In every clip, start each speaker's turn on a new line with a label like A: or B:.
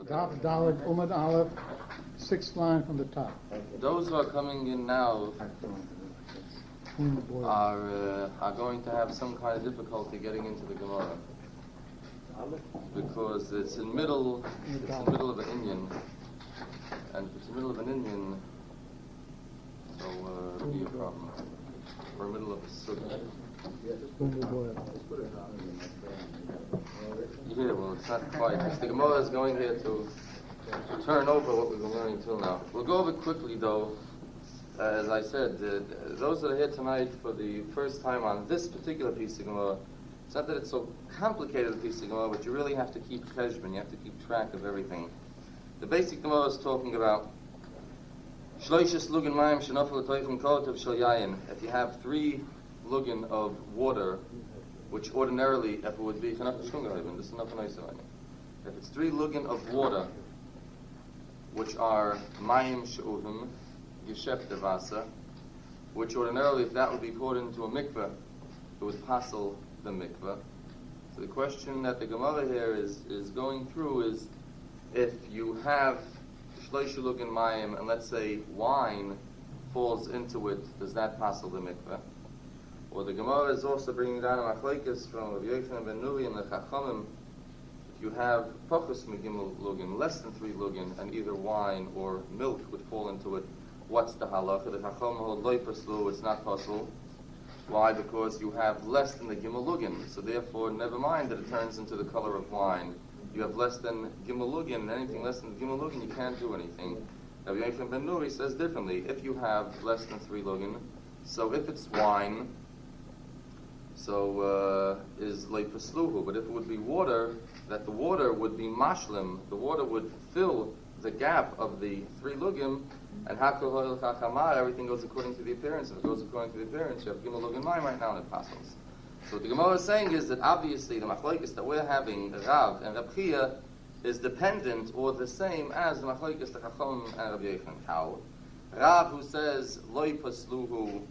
A: Daf Dalet Umad Aleph, 6th line from the top.
B: Those who are coming in now are going to have some kind of difficulty getting into the Gemara because it's in the middle of an Indian, and if it's in the middle of an Indian, so it'll be a problem. We're in the middle of a sukkah. Yeah, well, it's not quite. The Gemara is going here to turn over what we've been learning till now. We'll go over quickly, though. As I said, those that are here tonight for the first time on this particular piece of Gemara, it's not that it's so complicated a piece of Gemara, but you really have to keep cheshbon, you have to keep track of everything. The basic Gemara is talking about shloishes lugin mayim shenofel l'toichem kotav shel yayin. If you have 3 lugin of water, which ordinarily, if it would be, if it's 3 lugin of water, which are mayim she'uvim, yeshef devasa, which ordinarily, if that would be poured into a mikveh, it would passel the mikveh. So the question that the Gemara here is going through is, if you have shloisha lugin mayim, and let's say wine falls into it, does that passel the mikveh? Or the Gemara is also bringing down a machlekes from Rabbi Nuta Waidenbaum and the Chachamim. If you have pachus megimel lugin, less than 3 lugin, and either wine or milk would fall into it, what's the halacha? The Chachamim hold loy paslu, it's not possible. Why? Because you have less than the gimel lugin. So therefore, never mind that it turns into the color of wine. You have less than gimel lugin, and anything less than gimel lugin, you can't do anything. Rabbi Nuta Waidenbaum says differently. If you have less than 3 lugin, so if it's wine, so is leipasluhu. But if it would be water, that the water would be mashlim, the water would fill the gap of the 3 lugim, and hakol chachamar, everything goes according to the appearance. If it goes according to the appearance, you have gimel lugin mayim right now, and it passes. So what the Gemara is saying is that obviously the machlokes that we're having, Rav and Rab Chia, is dependent or the same as the machlokes the Chacham and Rabbi Yochanan. How? Rav, who says loy pasluhu,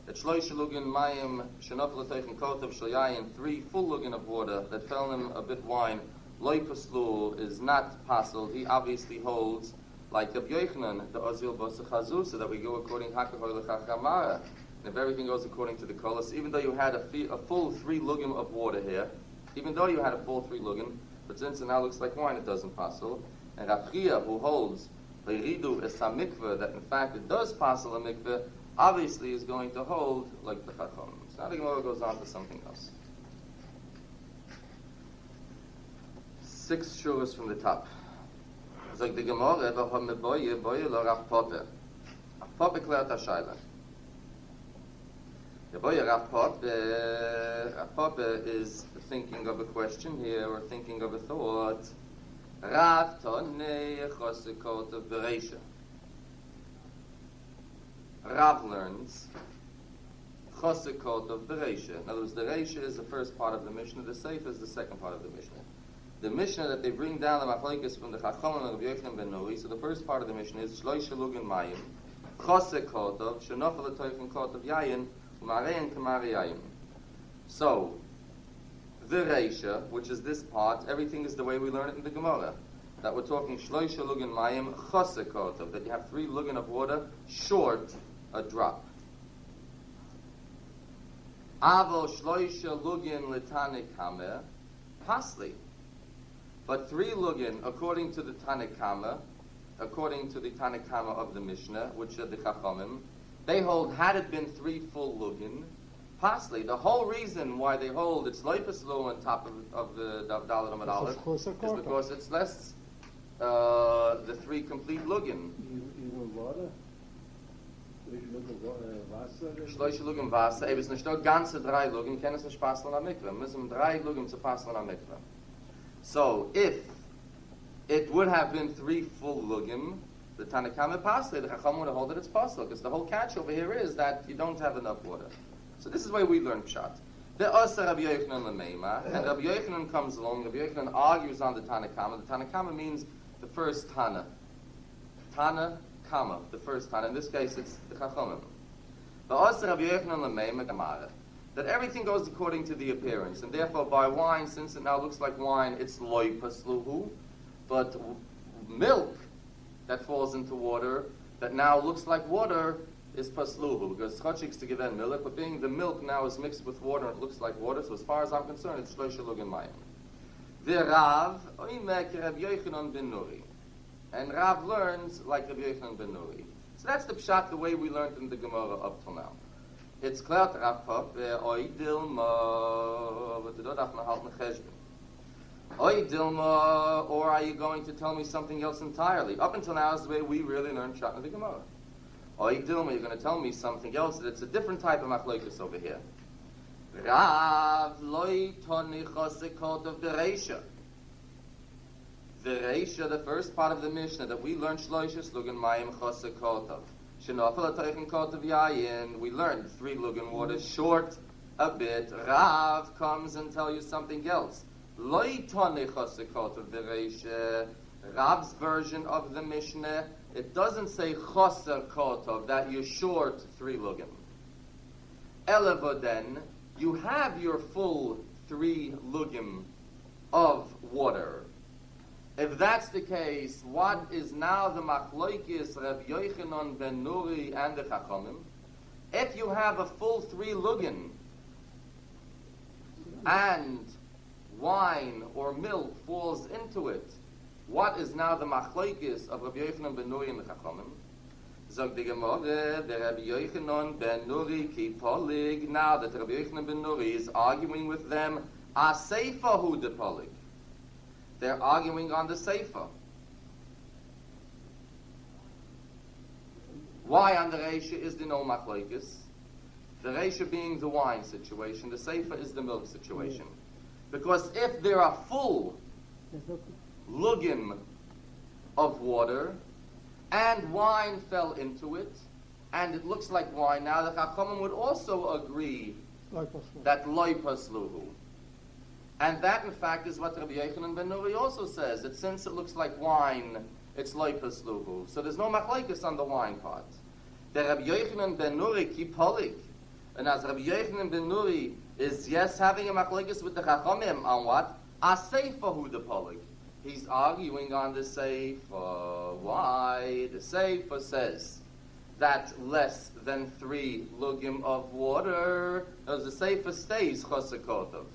B: that shloisha lugin mayim shenofel l'toichem kotav shel yayin, 3 full lugin of water that fell in a bit wine, loy paslu is not passel. He obviously holds like Rabbi Yochanan, the ozil b'sachazu, so that we go according hakahol l'chachamara. And if everything goes according to the kolos, even though you had a full 3 lugim of water here, even though you had a full 3 lugim, but since it now looks like wine, it doesn't passel. And Rab Chia, who holds leiridu es hamikveh, that in fact it does passel a mikveh, obviously is going to hold like the Chacham. So now the Gemara goes on to something else. 6 shuras from the top. It's like the Gemara, boye lo Rav Papa. Rav Papa klärt a shaila. The boy Rav Papa is thinking of a question here, or thinking of a thought. Rav tonei chosekot of bereisha. Rav learns chosekot of bereisha. In other words, the reisha is the first part of the Mishnah, the seif is the second part of the Mishnah. The Mishnah that they bring down the machlokes from the Chachamim and Rabbi Yochanan ben Nuri, so the first part of the Mishnah is shloisha lugin mayim chosekot of shenofel l'toichem kotav yayin. So, the Reisha, which is this part, everything is the way we learn it in the Gemara. That we're talking shloisha lugin mayim chosekotov, that you have 3 lugin of water, short a drop. Avo shloisha lugin l'tanik hamer, pasli. But 3 lugin, according to the Tanik Hamer, according to the Tanik Hamer of the Mishnah, which are the Chachamim, they hold, had it been 3 full lugin, pasli. The whole reason why they hold it's leipaslu on top of the Dalet Amud Aleph is because it's less the 3 complete lugin.
C: Even water?
B: Shloisha lugin Wasser. If it's nicht nur ganze 3 lugin, kann es nicht passeln am mikveh. Müssen 3 lugin zu passeln am mikveh. So if it would have been 3 full lugin, the Tanakama pasli, the Chacham would hold that it's possible, because the whole catch over here is that you don't have enough water. So this is why we learn Pshat. The Asa Rabbi Yochanan l'meima, and Rabbi Yochanan comes along, Rabbi Yochanan argues on the Tanakama. The Tanakama means the first Tana. Tana Kama, the first Tana. In this case, it's the Chachamim. The Asa Rabbi Yochanan l'meima Gemara, that everything goes according to the appearance, and therefore by wine, since it now looks like wine, it's loy pasluhu. But milk that falls into water, that now looks like water, is pasluhu, because chotchik's to give in milk, but being the milk now is mixed with water and it looks like water, so as far as I'm concerned, it's shloisha lugim mayim. The Rav, oimek Rabbi Yochanan ben Nuri. And Rav learns like Rabbi Yochanan ben Nuri. So that's the pshat, the way we learned in the Gemara up till now. It's clear to Rav Pop, oi dilma, but the dodach mahalt necheshbin. Oi dilma, or are you going to tell me something else entirely? Up until now is the way we really learned pshat in the Gemara. Oi dilma, you're going to tell me something else, that it's a different type of machlokes over here. Rav loy toni chosekot of the Reisha. The Reisha, the first part of the Mishnah that we learned shloishes lugan mayim chosekot of. Shenofel ataychen kot of yayin. We learned 3 lugan waters short a bit. Rav comes and tell you something else. Loy toni chosekot of the Reisha. Rav's version of the Mishnah, it doesn't say choser kotov, that you're short 3 lugim. Elevoden, you have your full 3 lugim of water. If that's the case, what is now the machloikis Rabbi Yochanan ben Nuri and the Chachamim? If you have a full 3 lugim and wine or milk falls into it, what is now the machlokes of Rabbi Yochanan ben Nuri and the Chachamim? Zog the Gemara, the Rabbi Yochanan ben Nuri ki polig. Now that Rabbi Yochanan ben Nuri is arguing with them, a seifa hu de polig. They're arguing on the seifa. Why on the Reisha is the no machlokes? The Reisha being the wine situation, the seifa is the milk situation. Because if there are full lugim of water, and wine fell into it, and it looks like wine, now the Chachamim would also agree that loy pasluhu. And that, in fact, is what Rabbi Yochanan ben Nuri also says, that since it looks like wine, it's loy pasluhu. So there's no machlokes on the wine part. The Rabbi Yochanan ben Nuri ki polig. And as Rabbi Yochanan ben Nuri is, yes, having a machlokes with the Chachamim on what? A seifa hu de polig. He's arguing on the Seifa. Why? The Seifa says that less than 3 lugim of water, as the Seifa stays chosekotov.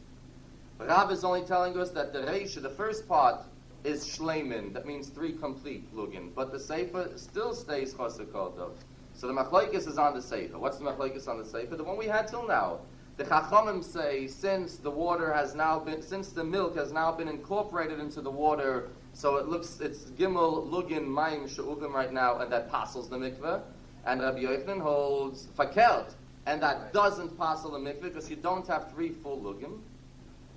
B: Rav is only telling us that the Reisha, the first part, is shleimin. That means 3 complete lugim. But the Seifa still stays chosekotov. So the machlokes is on the Seifa. What's the machlokes on the Seifa? The one we had till now. The Chachamim say, since the water has now been, since the milk has now been incorporated into the water, so it's gimel lugin mayim she'uvim right now, and that passels the mikveh. And Rabbi Yochanan holds fakelt, and that doesn't passel the mikveh because you don't have 3 full lugim.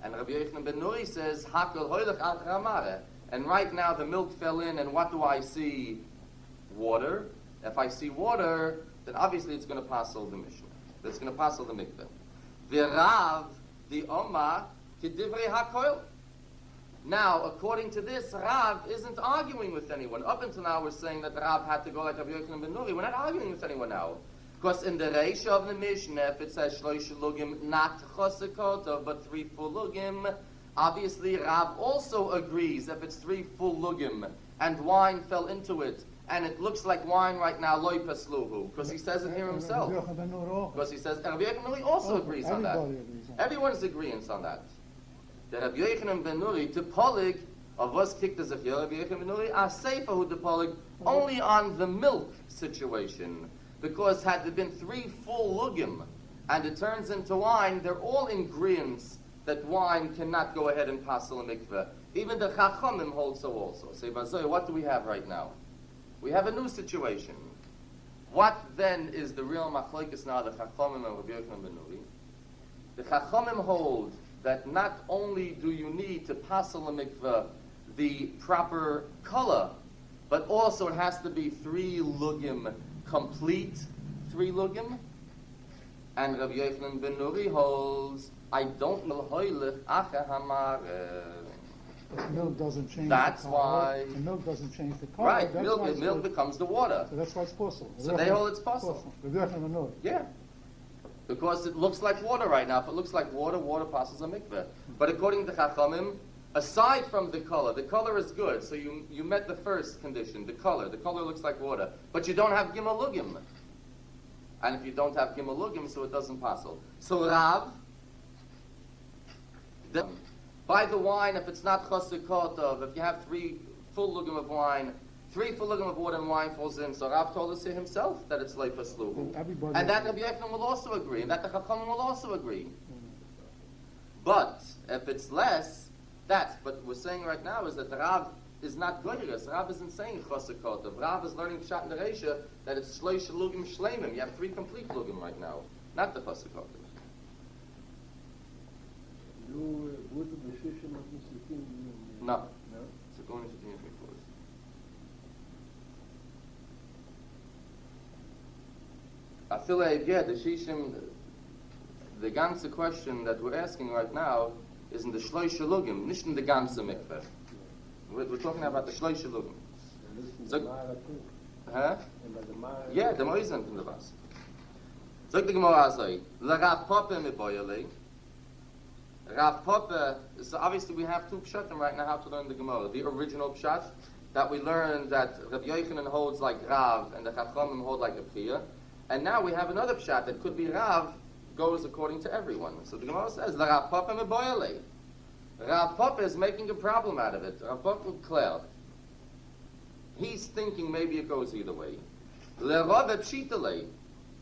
B: And Rabbi Yochanan ben Nuri says hakol hoylech al chamare. And right now the milk fell in, and what do I see? Water. If I see water, then obviously it's going to passel the mishnah. It's going to passel the mikveh. The Rav, the Oma, Kedivrei HaKoil. Now, according to this, Rav isn't arguing with anyone. Up until now, we're saying that Rav had to go like Rabbi Yochanan ben Nuri. We're not arguing with anyone now. Because in the Reisha of the Mishnah, if it says Shloisha Lugim, not Chosekotov, but 3 full Lugim, obviously Rav also agrees if it's 3 full Lugim and wine fell into it, and it looks like wine right now, loy pasluhu, because he says it here himself. Because he says, Rabbi Yochanan ben Nuri also agrees on that. Everyone's agreeing on that. The Rabbi Yochanan ben Nuri, to polig, of us kicked the zechir, Rabbi Yochanan ben Nuri, a seifa hu de polig, only on the milk situation. Because had there been 3 full lugim, and it turns into wine, they're all ingredients that wine cannot go ahead and passel a mikveh. Even the Chachamim hold so also. Say, Bazoy, what do we have right now? We have a new situation. What then is the real machlokes now, the Chachamim and Rabbi Yochanan ben Nuri? The Chachamim hold that not only do you need to passel a mikveh the proper color, but also it has to be 3 lugim, complete 3 lugim. And Rabbi Yochanan ben Nuri holds, I don't know hoylech acha hamare.
A: But milk doesn't change
B: that's
A: the color.
B: Why.
A: The milk doesn't change the color.
B: Right,
A: That's
B: milk becomes the water.
A: So that's why it's possible.
B: So they hold it's possible. Yeah. Because it looks like water right now. If it looks like water, water passes a mikveh. But according to Chachamim, Aside from the color is good, so you met the first condition, the color looks like water, but you don't have gimel lugim. And if you don't have gimel lugim, so it doesn't passel. So Rav, by the wine, if it's not chosikotov, if you have 3 full lugim of wine, 3 full lugim of water and wine falls in, so Rav told us here himself that it's leifas luhu. And that Rabbi Yochanan will also agree, and that the Chachamim will also agree. But if it's less, but we're saying right now is that the Rav is not goyrus. Rav isn't saying chosikotov. Rav is learning pshat in the Reisha that it's shloish lugim shleimim. You have 3 complete lugim right now, not the chosikotov. No. So going into the I feel like, the shishim, the ganze question that we're asking right now is in the shloisha lugim, not in the ganze mikveh. We're talking about the shloisha lugim. So, yeah, the moizim from the bas. So the Gemara say, la Rav Papa miboyale. Rav Papa. So obviously we have 2 pshatim right now how to learn the Gemara. The original pshat that we learned that Rabbi Yochanan holds like Rav and the Chachamim hold like a Piyah. And now we have another pshat that could be Rav goes according to everyone. So the Gemara says, La Rav Papa meboyale. Rav Papa is making a problem out of it. Rav Papa Claire. He's thinking maybe it goes either way. Le Rava pshitale.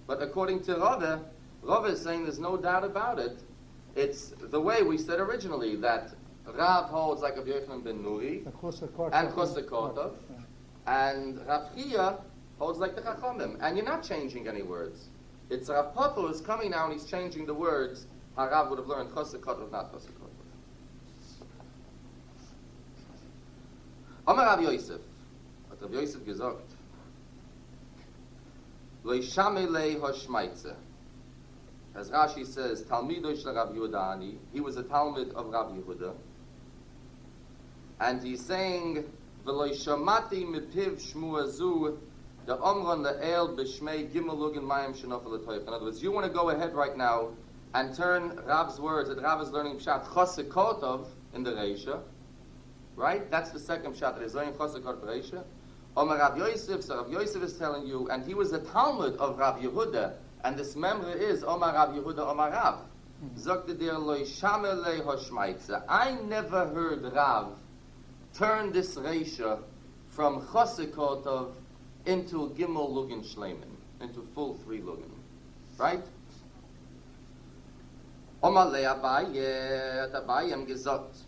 B: But according to Rava is saying there's no doubt about it. It's the way we said originally, that Rav holds like Rabbi Yochanan ben Nuri and Chosekotov, and Rav Chia holds like the Chachamim. And you're not changing any words. It's Rav Papa who's coming now and he's changing the words. Rav would have learned Chosekotov, not Chosekotov. Amar Rav Yosef. What Rav Yosef gesagt? Lo Shamelei Hoshmaitze. As Rashi says, Talmidosh Rav Yehuda Ani. He was a Talmud of Rav Yehuda. And he's saying, V'lo Shamati Mipiv Shmuazu the Omron Le'el B'Shmei Gimel Ugin Mayim Shenofel L'Toyf. In other words, you want to go ahead right now and turn Rav's words that Rav is learning Pshat Chosekotov in the Reisha. Right? That's the second Pshat that is learning Chosekotov in the Reisha. Omar Rav Yosef, so Rav Yosef is telling you, and he was a Talmud of Rav Yehuda, and this member is Omar Rav Yehuda Omar Rav. Zogte der Loi Shamelei Hoshmaitze. I never heard Rav turn this Reisha from Chosekotov into Gimel Lugin Shleimin, into full 3 Lugin. Right? Omar Le Abaye, Abayem gesagt,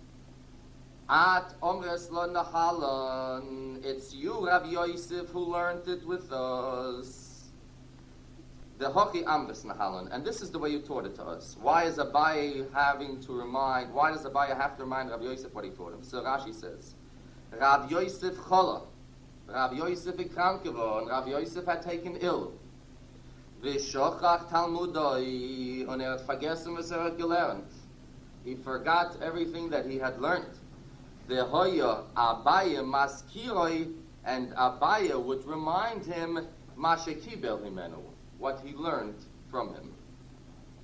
B: At Omres Lo Nahalan, it's you, Rav Yosef, who learned it with us. The Hochi Amres Nahalan, and this is the way you taught it to us. Why is Abaye why does Abaye have to remind Rav Yosef what he taught him? So Rashi says, Rav Yosef Chola, Rav Yosef krank geworden, Rav Yosef had taken ill. V'shochach Talmudoi, und hat vergessen, was hat gelernt. He forgot everything that he had learned. V'hoya Abaye maskiroi, and Abaye would remind him mashekibel himenu, what he learned from him.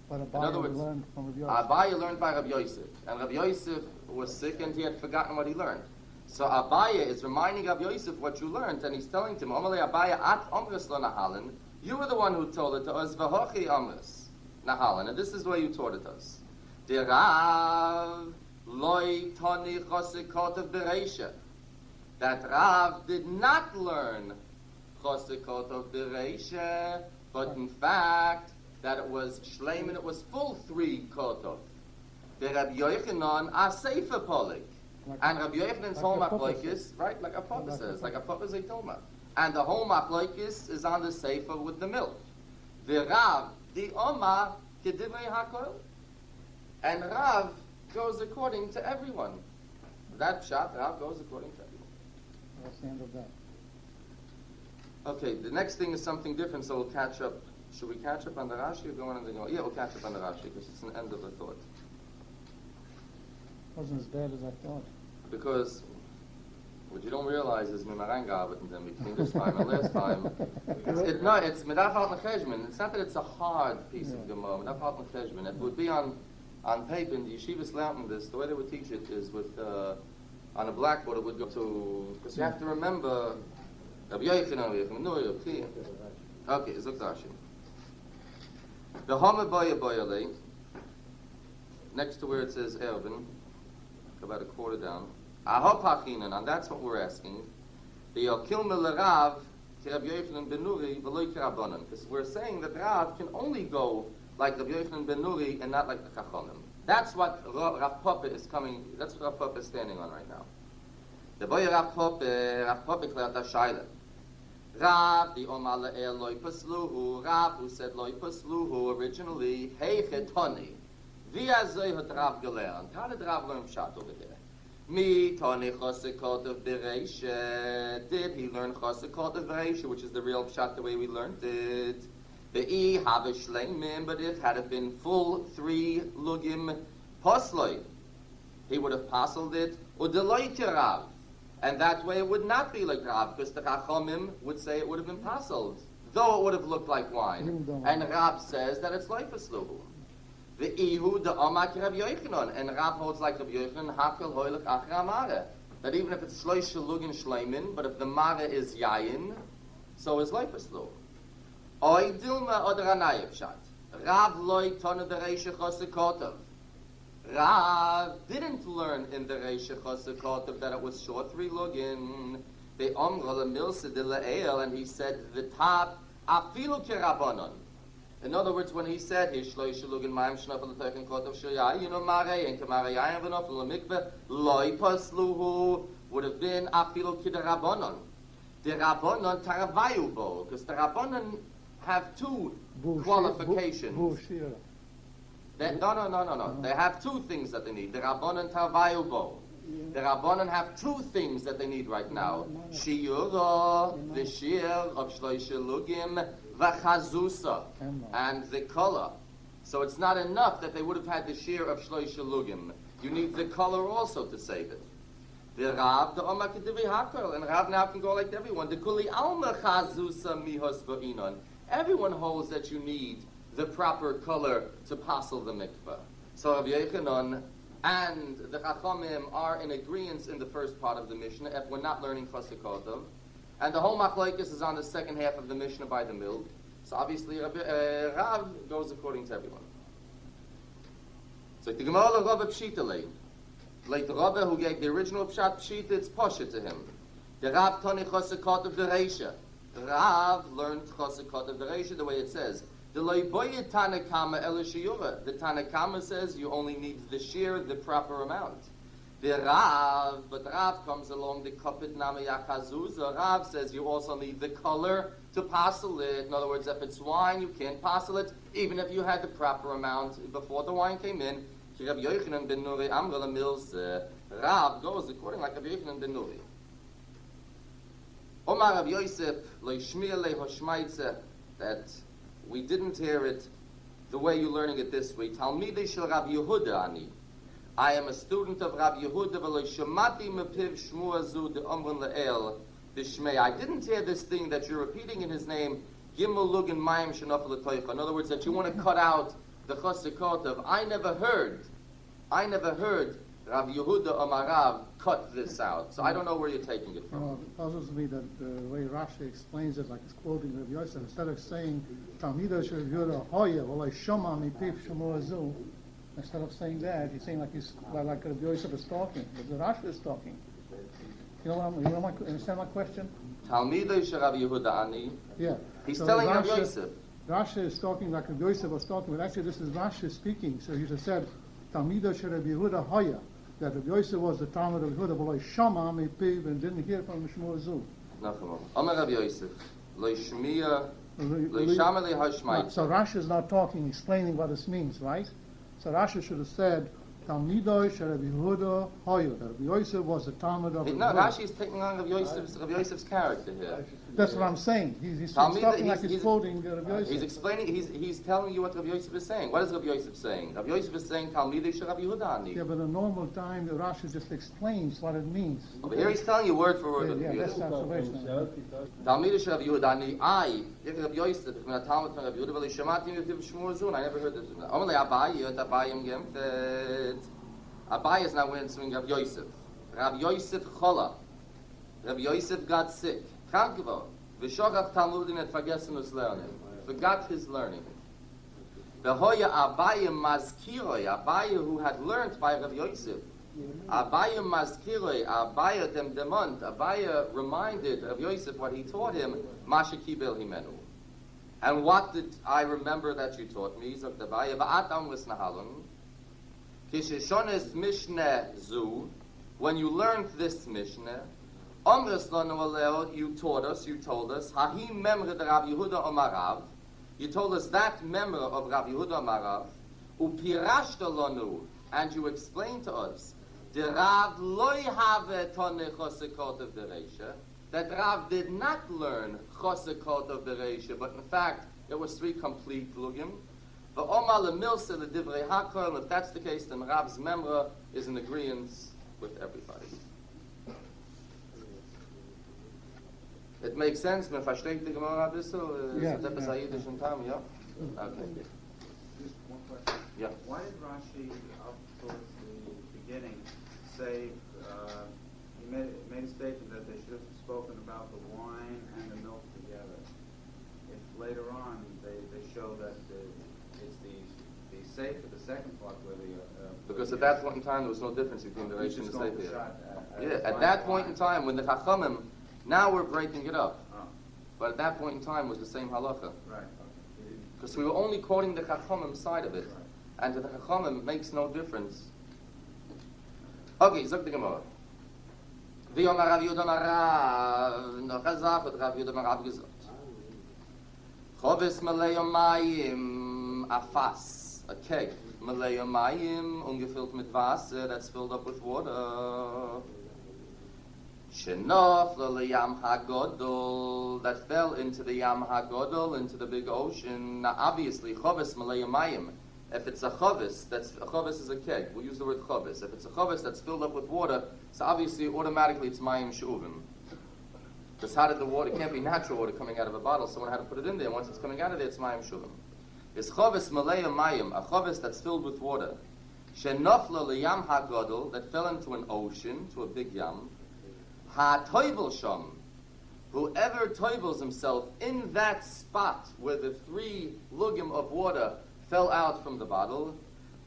A: But
B: in other words, Abaye learned by Rabbi Yosef, and Rabbi Yosef was sick and he had forgotten what he learned. So Abaye is reminding Rabbi Yosef what you learned, and he's telling him, Omalei Abaye at Omres Lo Nahalan, you were the one who told it to us, V'hochi Omres Nahalan, and this is where you taught it to us. The Rav Loi Toni Chosekotov Bereisha, that Rav did not learn Chosekotov Bereisha, but in fact, that it was Shleiman, it was full 3 Kotov. The Rabbi Yochanan a Sefer Polik. And Rabbi Yochanan's whole machlokes, right, like a Papa says, like a Papa Zaytoma. And the whole machlokes is on the Sefer with the milk. The Rav, the Oma, Kedivrei HaKol. And Rav goes according to everyone. That Pshat, Rav goes according to everyone.
A: That's the end of that.
B: Okay, the next thing is something different, so we'll catch up. Should we catch up on the Rashi or go on the Gemara? Yeah, we'll catch up on the Rashi because it's an end of the thought.
A: Wasn't as bad as I thought.
B: Because what you don't realize is between this time and last time. It's medaf al necheshmin. It's not that it's a hard piece of Gemara. Medaf al necheshmin. It would be on on paper, in the yeshivas learning this, the way they would teach it is with, on a blackboard, it would go to, because you have to remember, okay, zok Rashi. The Hama Boya Boyale, next to where it says Ervin, about a quarter down, Aho Pachinan, and that's what we're asking. The Yokil Milarav, Rabbi Yochanan ben Nuri, V'loi K'Rabbanan, because we're saying that Rav can only go like Rabbi Yochanan ben Nuri and not like the Chachonim. That's what Rav Papa is coming. That's what Rav Papa is standing on right now. The boy Rav Papa cleared the Shaila. Rav, the Omar Le'el Loi Pasluhu, Rav who said Loi Pasluhu originally, Hey Chetoni, Via Zoi hat Rav gelernt. How did Rav learn Pshat over there? Mi Toni Chosekot of Bereisha. Did he learn Chosekot of Bereisha, which is the real Pshat the way we learned it? Be'i have shleimim, but it had it been full 3 lugim posloi, he would have pasled it udeloi Rav, and that way it would not be like Rav, because the Chachomim would say it would have been pasled, though it would have looked like wine. And Rav says that it's leifasluhu. The ihu the amak Rabbi Yochanan, and Rav holds like Rabbi Yochanan hakel hoilach achra mare, that even if it's shloish lugin shleimin, but if the mare is yayin, so is leifasluhu. Oy dilma oder anayev shat. Rav loy tonu the Reisha Chosekotov. Rav didn't learn in the Reisha Chosekotov that it was short 3 lugin. The omra le milse de le'el, and he said the top afilu kerabonon. In other words, when he said his shloish lugin ma'im shnafel l'teichen kotov shiyai, you know mare and kamare yayim v'nofel l'mikveh loy pasluhu would have been afilu kerabonon. The Rabbanon taravayu bo, because the Rabbanon have 2 qualifications. No. They have 2 things that they need. The Rabbanon tarvayu bo. The Rabbanon have 2 things that they need right now. Shiura, the shear of shloisha lugim, v'chazusa, and the color. So it's not enough that they would have had the shear of shloisha lugim. You need the color also to save it. The Rav, the Omar Kedivi Hakol, and Rav now can go like everyone. The Kuli Alma Chazusa Mihos Va'inon. Everyone holds that you need the proper color to passel the mikveh. So Rabbi Yochanan and the Chachamim are in agreement in the first part of the Mishnah if we're not learning Chosekotov. And the whole Machlokes is on the second half of the Mishnah by the milk. So obviously Rav goes according to everyone. So the Gemara Rabbi Pshitale. Like the Rabbi who gave the original Pshat Pshita, it's Posha to him. The Rav Toni Chosekot of the Reisha. Rav learned Chosekot of the Reisha the way it says. The Loiboye Tanakama Elishiyura. The Tanakama says you only need the shear, the proper amount. The Rav, but Rav comes along the Kapit Nama Yakazuza. Rav says you also need the color to passel it. In other words, if it's wine, you can't passel it, even if you had the proper amount before the wine came in. Rabbi Yochanan ben Nuri Amra Milse. Rav goes according like Rabbi Yochanan ben Nuri. Omar Rabbi Yosef Leishmir Lehoshmaitze, that we didn't hear it the way you're learning it this way. Talmidei shel Rabbi Yehuda ani. I am a student of Rabbi Yehuda v'leishmati mepiv shmua zu de omrin le'el b'shmei. I didn't hear this thing that you're repeating in his name. Gimel lugin mayim shenofel l'toicha. In other words, that you want to cut out the Chosekotov. I never heard Rav Yehuda Omar Rav cut this out. So I don't know where you're taking it from.
A: Well, it puzzles me that the way Rashi explains it, like it's quoting Rav Yosef, instead of saying Talmido shel Yehuda Hoya v'lo shoma mipiv shemo azu, instead of saying that, he's saying like Rav Yosef is talking, but the Rashi is talking. You understand my question?
B: Talmido shel Rav Yehuda ani.
A: Yeah.
B: He's
A: so
B: telling Rav Yosef.
A: Rashi is talking like Rav Yosef was talking, but actually this is Rashi speaking. So he just said, Talmido shel Rabbi Yehuda Hoya, that Rabbi Yosef was the Talmud of Yehuda, but Shama Mepiv, and didn't hear from Shmuel Zu.
B: Amar Rabbi Yosef, Leishmia, Leishama Lehashmaitze.
A: So Rashi is not talking, explaining what this means, right? So Rashi should have said, Talmidoi shel Rabbi Yehuda Hoyo. Rabbi Yosef was a Talmud of Rabbi
B: No,
A: Yehuda.
B: Rashi is taking on Rabbi Yosef's character here.
A: That's what I'm saying. He's
B: Talmid-
A: talking like he's quoting Rabbi Yosef.
B: He's explaining. He's telling you what Rabbi Yosef is saying. What is Rabbi Yosef saying? Rabbi Yosef is saying Talmidei shel Rabbi Yehuda ani.
A: Yeah, but in normal time, the Rashi just explains what it means.
B: Over here he's telling you word for word.
A: Yeah, that's observation.
B: Talmidei shel Rabbi Yehuda ani. I, Rabbi Yosef, from a Talmud from Rabbi Yehuda, v'li shemati mitiv shmur zun. I never heard this. Only Abaye gemfet. Abaye is now answering Rabbi Yosef. Rabbi Yosef chola. Rabbi Yosef got sick. Krank geworden. V'shochach Talmudin had vergessen us learning. Forgot his learning. V'hoya Abaye mazkiroi. Abaye who had learned by Rabbi Yosef. Abaye mazkiroi. Abaye dem demont. Abaye reminded Rabbi Yosef what he taught him. Masha kibel himenu. And what did I remember that you taught me? Zok Abaye va'atam lisnahalun. Kishishones Mishneh Zu, when you learned this Mishnah, Omres Lanu Aleo, you taught us, you told us, Hahi Memre de Rabbi Yehuda Omarav, you told us that member of Rabbi Yehuda Omarav, Upirashta Lanu, and you explained to us, the Rav Loi Have Tone Chosekot of the Reisha, that Rav did not learn Chosekot of the Reisha, but in fact, it was 3 complete lugim. If that's the case, then Rav's memra is in agreement with everybody. It makes sense. Man versteht die Gemara ein bisschen?
A: Yeah.
B: Ist etwas Ayidischen Tam, ja? Okay.
C: Just one question.
B: Yeah.
C: Why did Rashi, up towards the beginning, say, he made a statement that they should have spoken about the wine and the milk together? If later on they show that it's the Sefer, the second part where the...
B: Because at that point in time, there was no difference between the Reish and the Sefer. Yeah, at that point in time, when the Chachamim, now we're breaking it up.
C: Oh.
B: But at that point in time was the same halacha.
C: Right.
B: Because we were only quoting the Chachamim side of it.
C: Right.
B: And to the Chachamim, it makes no difference. Okay, Zog the Gemara. V'yomar Rav Yehuda Marav, noch a Zach hat Rav Yehuda Marav gesagt. Choves malei mayim afas. A keg, malei mayim, ungefüllt mit Wasser, that's filled up with water. Shenof l'yam hagodol, that fell into the yam hagodol, into the big ocean. Now, obviously, choves malei mayim. If it's a choves, a choves is a keg. We'll use the word choves. If it's a choves that's filled up with water, so obviously, automatically, it's mayim she'uvim. Because how did the water? It can't be natural water coming out of a bottle. Someone had to put it in there. Once it's coming out of there, it's mayim she'uvim. Is choves malei mayim, a choves that's filled with water. Shenofla liyam hagodol, that fell into an ocean, to a big yam. Ha toivel sham, whoever toivels himself in that spot where the 3 lugim of water fell out from the bottle,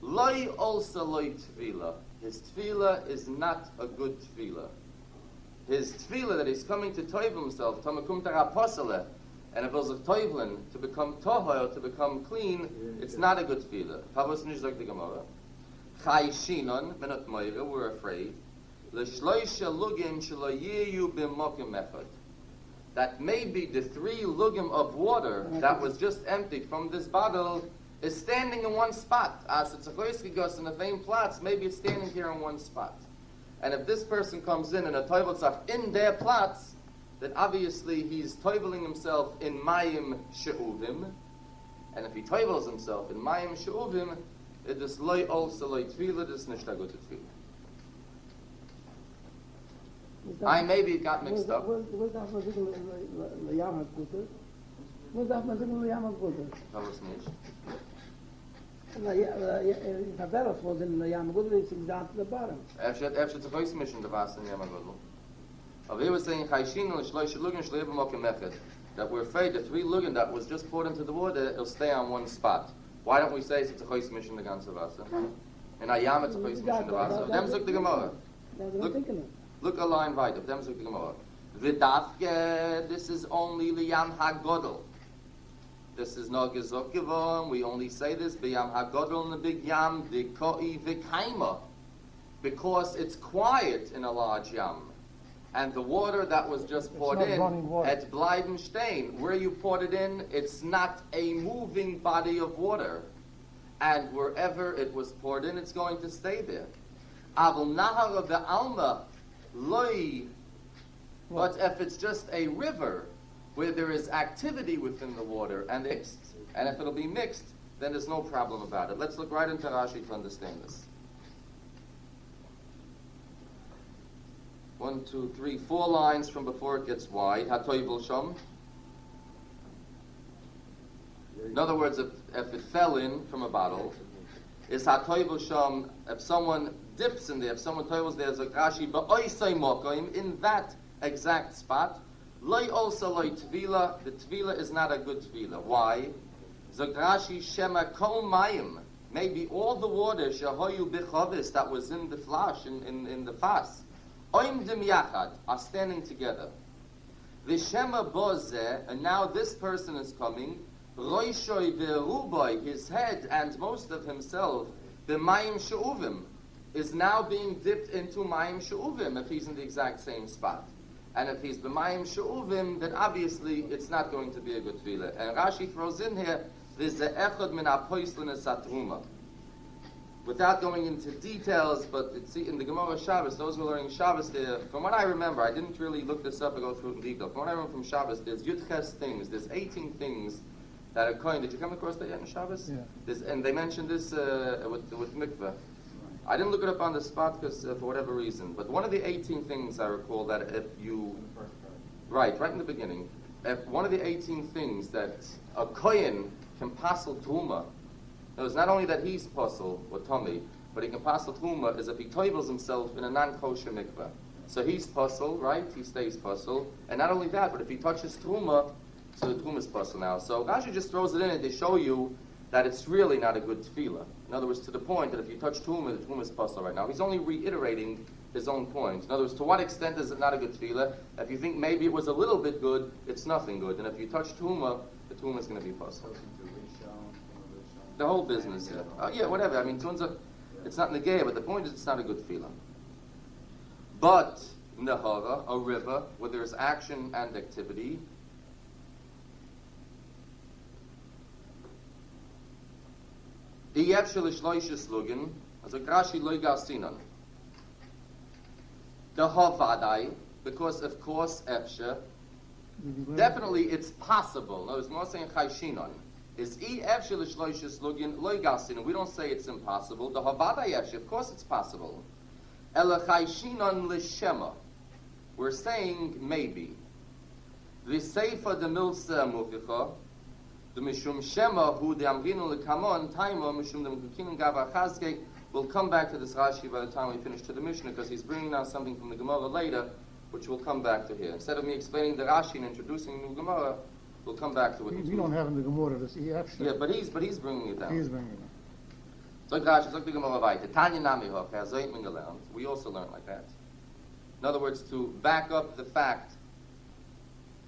B: loy also loy tefillah. His tefillah is not a good tefillah. His tefillah that he's coming to toivel himself, tamakum taraposele, and if it was a toivlin, to become tohoy, to become clean, it's not a good tefillah. Pavos nish zog the Gemara. Chai shinon, menot moira, we're afraid. L'shloisha lugim shelo yiyu b'mokim echad. That maybe the 3 lugim of water that was just emptied from this bottle is standing in one spot. As it's a choiskigos in the same plots, maybe it's standing here in one spot. And if this person comes in and a toiveltzach in their plots, then obviously he's toiveling himself in mayim she'uvim. And if he toivels himself in mayim she'uvim, it is loy also loy tefillah, it is nicht a good tefillah. Maybe it got mixed up.
D: Was darf man sagen, Layam HaGuter? Was darf man sagen, Layam HaGuter?
B: Pavos nish.
D: Taveros was in Layam HaGuter, it's down to the bottom.
B: After it's a voice mission, the Vas in Yamagodl. But he was saying, Chayshin l'shloish lugin shleiv mokim echad, that we're afraid the 3 lugin that was just poured into the water, it'll stay on one spot. Why don't we say it's a choice mission the ganze Wasser? In Ayam it's a choice mission the Wasser. Dem zog the Gemara. Look a line right of them zog the Gemara. V'dafke, this is only liyam hagodol. This is no gezok gevon. We only say this b'yam hagodol in the big yam v'koi v'kaima, because it's quiet in a large yam. And the water that was just poured in at Bleibenstein, where you poured it in, it's not a moving body of water. and wherever it was poured in, it's going to stay there. Avol nahar be'alma loy. But if it's just a river where there is activity within the water and if it'll be mixed, then there's no problem about it. Let's look right into Rashi to understand this. 1, 2, 3, 4 lines from before it gets wide. Hatoyvel sham. In other words, if it fell in from a bottle, is hatoyvel sham. If someone dips in there, if someone toyvels there, as a Rashi ba'oisay mokoim, in that exact spot, loy also loy tvila. The tvila is not a good tvila. Why? Zagrashi shema kol mayim. Maybe all the water shahoyu bichavis that was in the flash in the fas. Oimdim yachad are standing together. V'shema bozeh, and now this person is coming. Roishoy ve'ruboy, his head and most of himself, b'mayim she'uvim, is now being dipped into mayim she'uvim if he's in the exact same spot. And if he's b'mayim she'uvim, then obviously it's not going to be a good tefillah. And Rashi throws in here, there's the echad min ha'poislin esatruma. Without going into details, but it's in the Gemara Shabbos, those who are learning Shabbos there, from what I remember, I didn't really look this up or go through it in detail. From what I remember from Shabbos, there's Yudches things, there's 18 things that are coined. Did you come across that yet in Shabbos?
A: Yeah.
B: And they mentioned this with mikveh. I didn't look it up on the spot because for whatever reason, but one of the 18 things I recall that if you, right in the beginning, if one of the 18 things that a kohen can passel truma. It's not only that he's puzzle or tummy, but he can passel truma is if he toivels himself in a non-kosher mikveh. So he's puzzle, right? He stays puzzle, and not only that, but if he touches truma, so the truma is puzzle now. So Rashi just throws it in it to show you that it's really not a good tefillah. In other words, to the point that if you touch truma, the truma is puzzle right now. He's only reiterating his own point. In other words, to what extent is it not a good tefillah? If you think maybe it was a little bit good, it's nothing good, and if you touch truma, the truma is going to be puzzle. The whole business, yeah. Whatever. I mean, it's not negaya, but the point is it's not a good feeling. But nehara, a river, where there's action and activity, iyef shel shloishes lugin, as a grashi loy garsinan. The havadai, because of course efshe, definitely it's possible. No, it's more saying chayshinon. Is efshe l'shloishes lugin loy garsinan. We don't say it's impossible. The havadai efshe, of course it's possible. Ela chayshinon l'shema. We're saying maybe. V'seifa de milsa muficha. The mishum shema hu de amrinu l'kamon taima mishum de mukinin gava chazke. We'll come back to this Rashi by the time we finish to the Mishnah because he's bringing down something from the Gemara later, which we'll come back to here. Instead of me explaining the Rashi and introducing the new Gemara, we'll come back to it.
A: We don't have in the Gemara this EF.
B: Yeah, but he's bringing it down.
A: He's bringing it down.
B: So Rashi, so the Gemara weiter. Tanya nami hoch, hazoyt min gelernt. We also learn like that. In other words, to back up the fact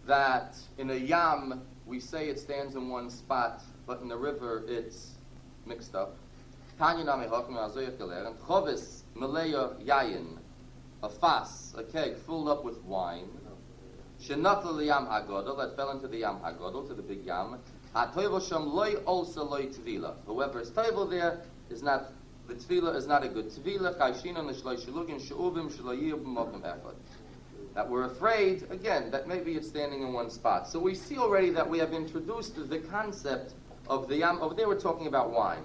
B: that in a yam we say it stands in one spot, but in the river it's mixed up. Tanya nami hoch, hazoyt gelernt. Chovis meleya yayin, a fas, a keg filled up with wine. Shenafla liyam hagodol, that fell into the yam hagodol, to the big yam. Hatoivel sham loy also loy tvila. Whoever is toivel there is not, the tvila is not a good tvila. Chayshinon l'shloi shelugin she'uvim sh'loyiyub b'mokim echad. That we're afraid, again, that maybe it's standing in one spot. So we see already that we have introduced the concept of the yam. Over there we're talking about wine.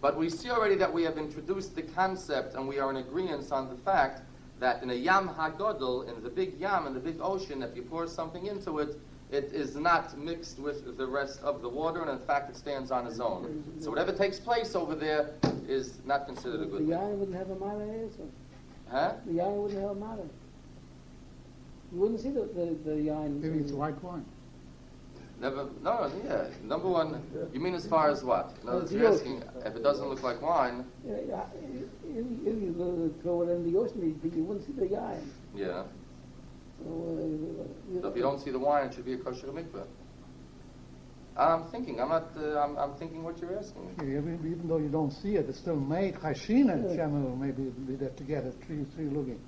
B: But we see already that we have introduced the concept and we are in agreement on the fact that in a yam hagodol, in the big yam, in the big ocean, if you pour something into it, it is not mixed with the rest of the water, and in fact it stands on its own. So whatever takes place over there is not considered a good thing.
D: The yain wouldn't have a mara also.
B: Huh?
D: The yain wouldn't have a mara. You wouldn't see the yain.
A: Maybe it's white wine.
B: Number one, you mean as far as what? No, you're asking, if it doesn't look like wine.
D: Yeah, if you throw it in the ocean, you wouldn't see the yain.
B: Yeah.
D: So
B: if you don't see the wine, it should be a kosher mikveh. I'm thinking what you're asking.
A: Yeah, even though you don't see it, it's still made. Chashina and Shema maybe be there together, three looking.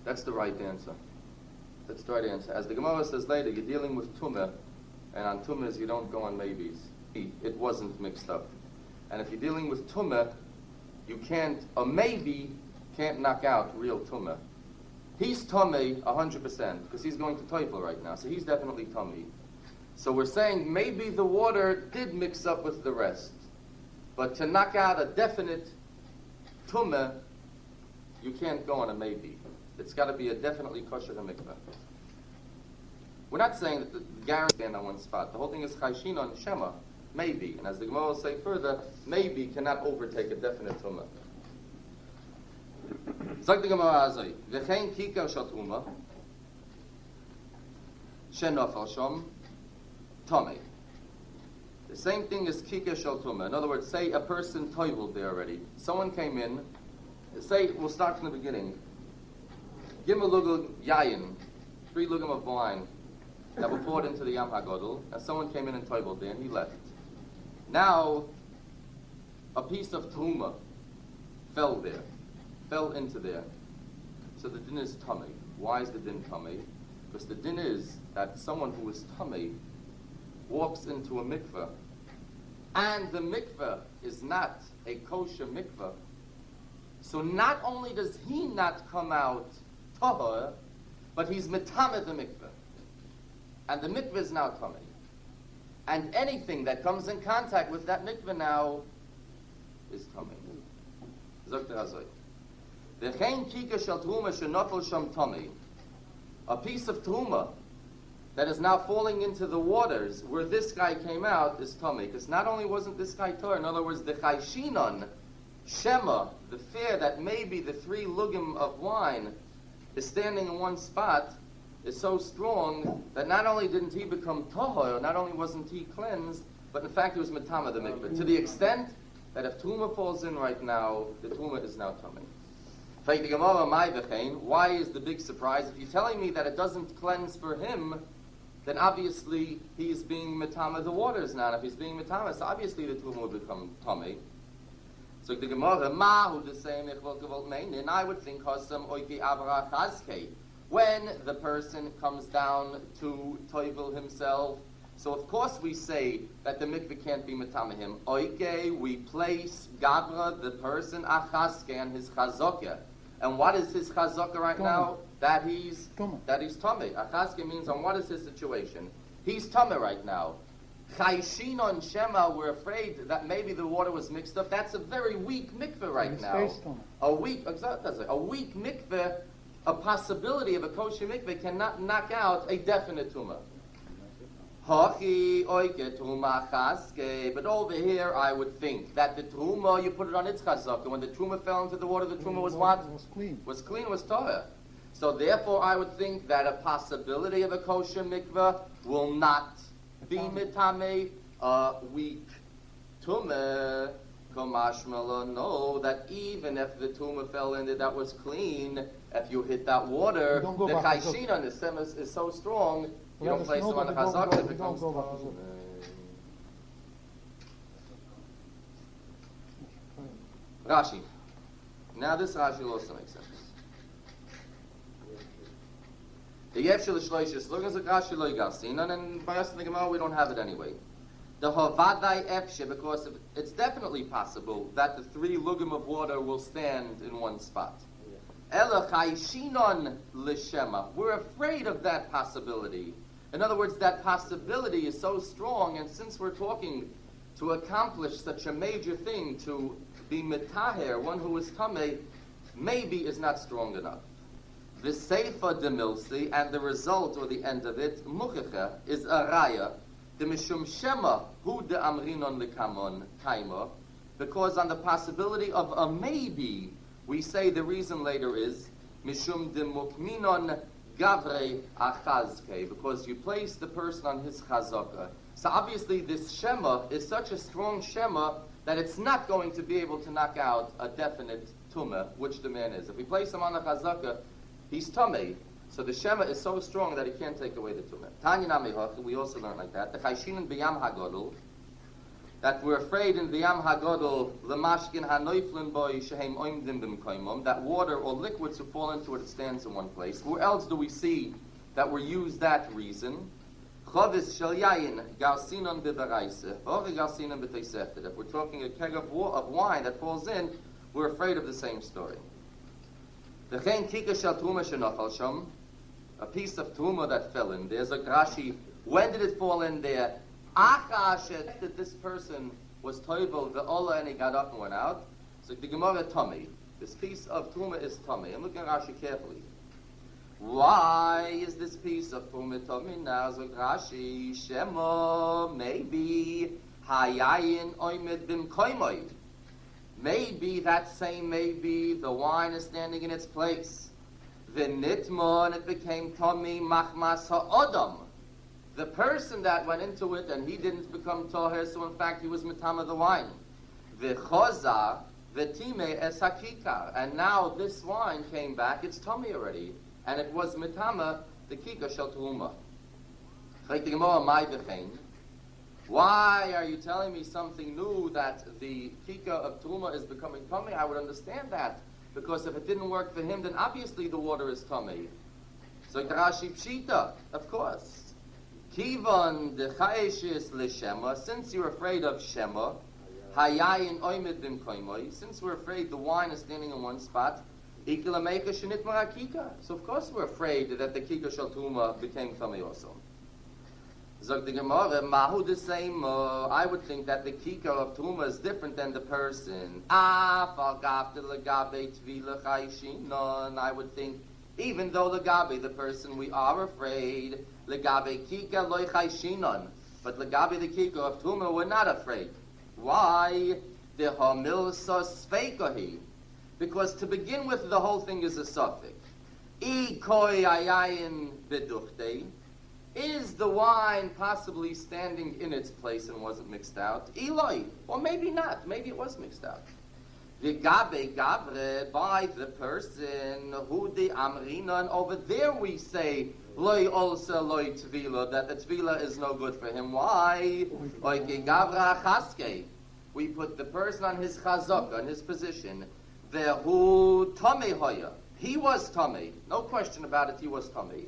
B: That's the right answer. That's the right answer. As the Gemara says later, you're dealing with tumah, and on tumahs you don't go on maybes. it wasn't mixed up. And if you're dealing with tumah, you can't, or maybe can't knock out real tumah. He's tummy 100% because he's going to toifel right now, so he's definitely tummy. So we're saying maybe the water did mix up with the rest, but to knock out a definite tumah, you can't go on a maybe. It's got to be a definitely kosher mikveh. We're not saying that the guarantee stand on one spot. The whole thing is chayshin on shema, maybe. And as the Gemara will say further, maybe cannot overtake a definite tumah. Sagt the Gemara azay, v'chein kikar shel truma, shenofel shom, tomei. The same thing as kikar shel truma. In other words, say a person toiveled there already. Someone came in, say, we'll start from the beginning. Give him a lugel yayin, 3 lugim of wine that were poured into the Yam HaGodel, and someone came in and toiveled there, and he left. Now, a piece of truma fell into there. So the din is tummy. Why is the din tummy? Because the din is that someone who is tummy walks into a mikveh, and the mikveh is not a kosher mikveh. So not only does he not come out tahor, but he's metamed the mikveh. And the mikveh is now tummy. And anything that comes in contact with that mikveh now is tummy. Zogt Hazoi. V'chein kika shel truma shenofel sham tummy. A piece of truma that is now falling into the waters where this guy came out is tummy. Because not only wasn't this guy tor, in other words, the chayshinon, shema, the fear that maybe the 3 lugim of wine is standing in one spot, is so strong that not only didn't he become tahor, not only wasn't he cleansed, but in fact he was metama the mikveh. To the extent that if truma falls in right now, the truma is now tummy. Why is the big surprise? If you're telling me that it doesn't cleanse for him, then obviously he's being metama the waters now. And if he's being metama, so obviously the truma will become tummy. So the Gemara, Mahu the same and I would think when the person comes down to toivel himself, so of course we say that the mikveh can't be metame him. Oike, we place Gabra, the person, achaske, and his chazokah. And what is his chazokah right now? That he's tummy. Achaske means on what is his situation? He's tummy right now. Chayshin on Shema, we're afraid that maybe the water was mixed up. That's a very weak mikveh right now. A weak mikveh, a possibility of a kosher mikveh cannot knock out a definite tumah. But over here, I would think that the truma, you put it on its chazakah. When the truma fell into the water, the truma was what? Was clean, was torah. So therefore, I would think that a possibility of a kosher mikveh will not be mitame weak tumah. Kamashmala, know that even if the tumah fell in it that was clean, if you hit that water, the chayshin on the stem is so strong, you don't place them on the chazakah, it becomes Rashi. Now this Rashi also makes sense. The Yevshel Shloishis, look at the Rashi Loi Garsin, and by us in the Gemara we don't have it anyway. The Hovadai Efshe, because it's definitely possible that the 3 lugim of water will stand in one spot. Ela Chayshinon L'Shema. We're afraid of that possibility. In other words, that possibility is so strong, and since we're talking to accomplish such a major thing, to be metaher, one who is tameh, maybe is not strong enough. The Seifa Demilsi, and the result or the end of it, Muchacha, is a raya. The Mishum Shema, who de Amrinon Likamon Kaima, because on the possibility of a maybe, we say the reason later is Mishum de Mukminon Gavre Achazke, because you place the person on his chazakah. So obviously this Shema is such a strong Shema that it's not going to be able to knock out a definite tumah, which the man is. If we place him on the chazakah, he's tamei. So the Shema is so strong that he can't take away the tumah. Tanya Namihach, we also learn like that. The Chayshin in B'Yam HaGodol, that we're afraid in B'Yam HaGodol, L'mashkin ha'noiflin boi shehem oimdim b'mkoimom, that water or liquids who fall into it stands in one place. Where else do we see that we use that reason? Chovis shel yayin garsinon b'baraisa, or garsinon b'toisefet. If we're talking a keg of wine that falls in, we're afraid of the same story. V'chein kika shel truma shenochal sham, a piece of truma that fell in. There's a Rashi. When did it fall in there? Achashet that this person was toivel the ola and he got up and went out. So the Gemara tummy. This piece of truma is tummy. I'm looking at Rashi carefully. Why is this piece of truma tummy now? So Rashi Shema maybe hayayin oimed bim koimoy. Maybe that same maybe the wine is standing in its place. V'nitma and it became tummy machmas ha'odam. The person that went into it and he didn't become toher, so in fact he was mitama the wine. V'choza v'time es hakikar. And now this wine came back, it's tummy already. And it was mitama the kika shel teruma. Why are you telling me something new that the kika of teruma is becoming tummy? I would understand that. Because if it didn't work for him, then obviously the water is tummy. So Rashi Pshita, of course. Kivan de chaeshis l'shema, since you're afraid of shema, hayayin oimid bim koimoy, since we're afraid the wine is standing in one spot, ikilameka shenit marakika. So of course we're afraid that the kika shel teruma became tummy also. Zog the Gemara, mahu the same. I would think that the kika of teruma is different than the person. I would think, even though legabe the person, we are afraid. Legabe kika loy chayshinon, but legabe the kika of teruma, we're not afraid. Why? The hamil sosfeikohi, because to begin with, the whole thing is a suffix. I koi ayayin beduchte. Is the wine possibly standing in its place and wasn't mixed out? Eloi, or maybe not. Maybe it was mixed out. V'gabe gavre, by the person who the amrina, and over there we say loy olsa loy tvila, that the tvila is no good for him. Why? Oike gavra chaske. We put the person on his chazaka, on his position. Vehu tame hoya. He was tame. No question about it. He was tame.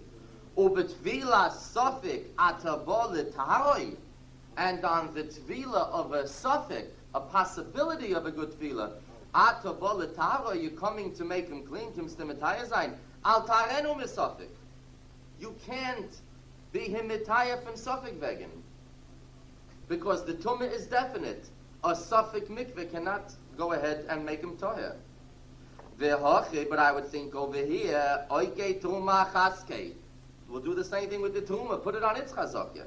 B: Ubetvila suffix atavol taharoi, and on the tvila of a suffix, a possibility of a good tvila, atavol taharoi, you're coming to make him clean, to mistimatayazine. Al tarenu misafik. You can't be him mitayah from suffix vegan, because the tumah is definite. A suffix mikveh cannot go ahead and make him toher. But I would think over here, oike truma chaske. We'll do the same thing with the truma. Put it on its chazakya.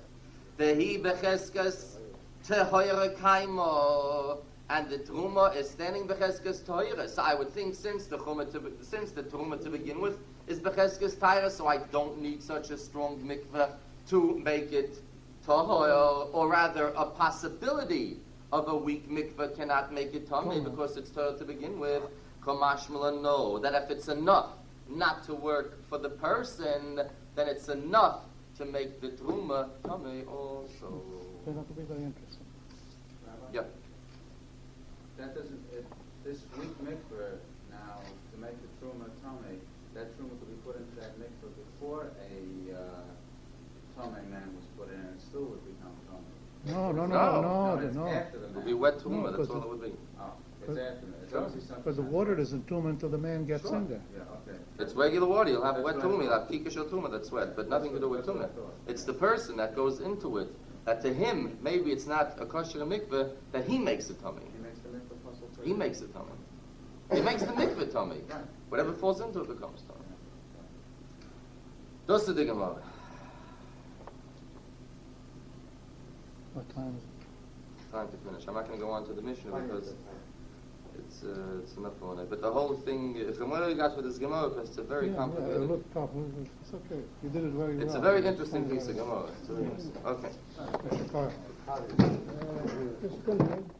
B: Vehi becheskas tehoyre kaimo, and the truma is standing becheskas toyre. So I would think since the truma to begin with is becheskas toyre, so I don't need such a strong mikveh to make it tohoyer, or rather a possibility of a weak mikveh cannot make it tummy because it's toyre to begin with. Kamashmala, no, that if it's enough not to work for the person, then it's enough to make the truma tummy also.
A: Turned out to be very interesting.
C: Rabbi?
B: Yep.
C: That doesn't, this weak mikveh now, to make the truma tummy, that truma could be put into that mikveh before a tummy man was put in, and it still would become tummy.
A: No.
C: It's after the
B: It
C: man.
B: would be wet truma,
A: No,
B: that's
A: because
B: all it would be.
C: Oh, it's after that. It's obviously something.
A: Because the water doesn't tune until the man gets in there.
C: Yeah, okay.
B: It's regular water. You'll have
C: That's
B: wet
C: what I
B: tumah, you'll
C: thought.
B: have kika shel tumah that's wet, but nothing to do with
C: That's what I
B: tumah.
C: thought.
B: It's the person that goes into it, that to him, maybe it's not a kosher mikveh, that he makes it tummy.
C: He makes the mikveh puzzle for
B: He
C: you.
B: makes it tummy. He makes the mikveh tummy.
C: Right.
B: Whatever falls into it becomes tummy. That's the Gemara.
A: What time is it?
B: Time to finish. I'm not going to go on to the Mishnah because it's enough on it. But the whole thing, if Gemara got with this Gemara, because it's a very complicated.
A: It looked tough. It's okay. You did it very well.
B: It's a very interesting piece of Gemara. It's very interesting. Okay.
A: Mr. Carr.
D: Just come in.